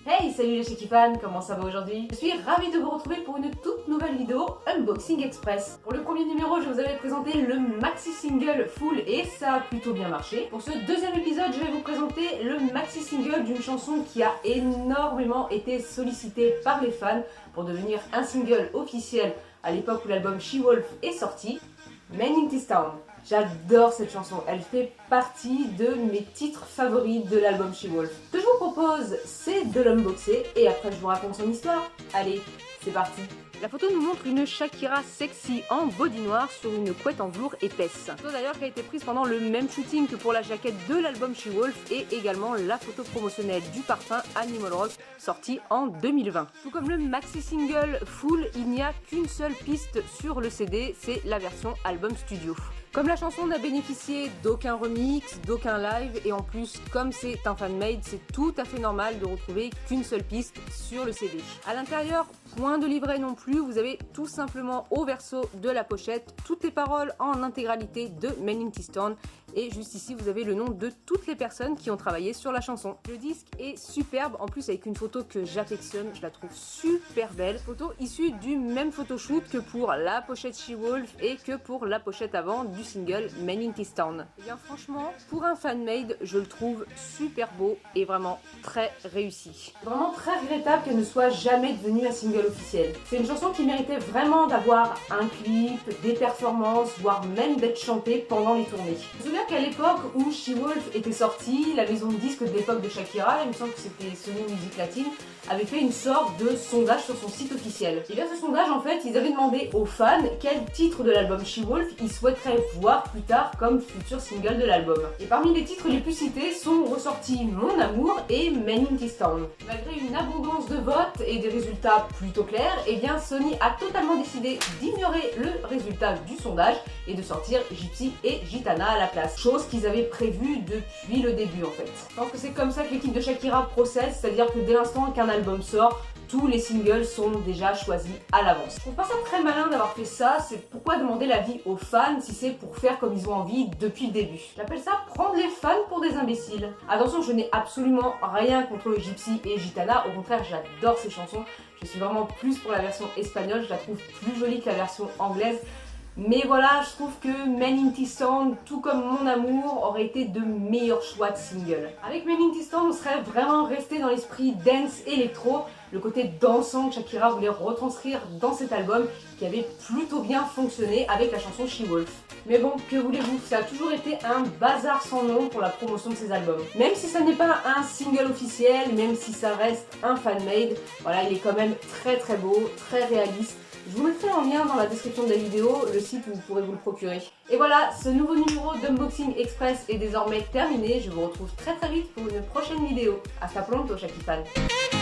Hey, salut les Shaky fans, comment ça va aujourd'hui? Je suis ravie de vous retrouver pour une toute nouvelle vidéo Unboxing Express. Pour le premier numéro, je vous avais présenté le maxi single Full et ça a plutôt bien marché. Pour ce deuxième épisode, je vais vous présenter le maxi single d'une chanson qui a énormément été sollicitée par les fans pour devenir un single officiel à l'époque où l'album She-Wolf est sorti, Men in This Town. J'adore cette chanson, elle fait partie de mes titres favoris de l'album She-Wolf. Ce que je vous propose, c'est de l'unboxer et après je vous raconte son histoire. Allez, c'est parti. La photo nous montre une Shakira sexy en body noir sur une couette en velours épaisse. Photo d'ailleurs qui a été prise pendant le même shooting que pour la jaquette de l'album She-Wolf et également la photo promotionnelle du parfum Animal Rock sorti en 2020. Tout comme le maxi single Full, il n'y a qu'une seule piste sur le CD, c'est la version album studio. Comme la chanson n'a bénéficié d'aucun remix, d'aucun live et en plus comme c'est un fan-made, c'est tout à fait normal de retrouver qu'une seule piste sur le CD. À l'intérieur, point de livret non plus, vous avez tout simplement au verso de la pochette toutes les paroles en intégralité de Men in This Town et juste ici vous avez le nom de toutes les personnes qui ont travaillé sur la chanson. Le disque est superbe, en plus avec une photo que j'affectionne, je la trouve super belle. Photo issue du même photoshoot que pour la pochette She-Wolf et que pour la pochette avant du single Men in This Town. Et bien franchement, pour un fan-made, je le trouve super beau et vraiment très réussi. C'est vraiment très regrettable qu'elle ne soit jamais devenue un single officiel. C'est une chanson qui méritait vraiment d'avoir un clip, des performances, voire même d'être chantée pendant les tournées. Je me souviens qu'à l'époque où She-Wolf était sortie, la maison de disques de l'époque de Shakira, il me semble que c'était Sony Music Latine, avait fait une sorte de sondage sur son site officiel. Et bien ce sondage en fait, ils avaient demandé aux fans quel titre de l'album She-Wolf ils souhaiteraient voir plus tard comme futur single de l'album. Et parmi les titres les plus cités sont ressortis Mon Amour et Men in This Town. Malgré une abondance de votes et des résultats plutôt clairs, et bien Sony a totalement décidé d'ignorer le résultat du sondage et de sortir Gypsy et Gitana à la place. Chose qu'ils avaient prévue depuis le début en fait. Je pense que c'est comme ça que l'équipe de Shakira procède, c'est-à-dire que dès l'instant qu'un album sort, tous les singles sont déjà choisis à l'avance. Je trouve pas ça très malin d'avoir fait ça, c'est pourquoi demander l'avis aux fans si c'est pour faire comme ils ont envie depuis le début. J'appelle ça prendre les fans pour des imbéciles. Attention, je n'ai absolument rien contre Gypsy et Gitana, au contraire j'adore ces chansons. Je suis vraiment plus pour la version espagnole, je la trouve plus jolie que la version anglaise. Mais voilà, je trouve que Men in This Town, tout comme Mon Amour, aurait été de meilleurs choix de single. Avec Men in This Town, on serait vraiment resté dans l'esprit dance électro, le côté dansant que Shakira voulait retranscrire dans cet album qui avait plutôt bien fonctionné avec la chanson She-Wolf. Mais bon, que voulez-vous, ça a toujours été un bazar sans nom pour la promotion de ces albums. Même si ça n'est pas un single officiel, même si ça reste un fan-made, voilà, il est quand même très très beau, très réaliste. Je vous mettrai en lien dans la description de la vidéo le site où vous pourrez vous le procurer. Et voilà, ce nouveau numéro d'Unboxing Express est désormais terminé. Je vous retrouve très vite pour une prochaine vidéo. Hasta pronto, Shaky fans.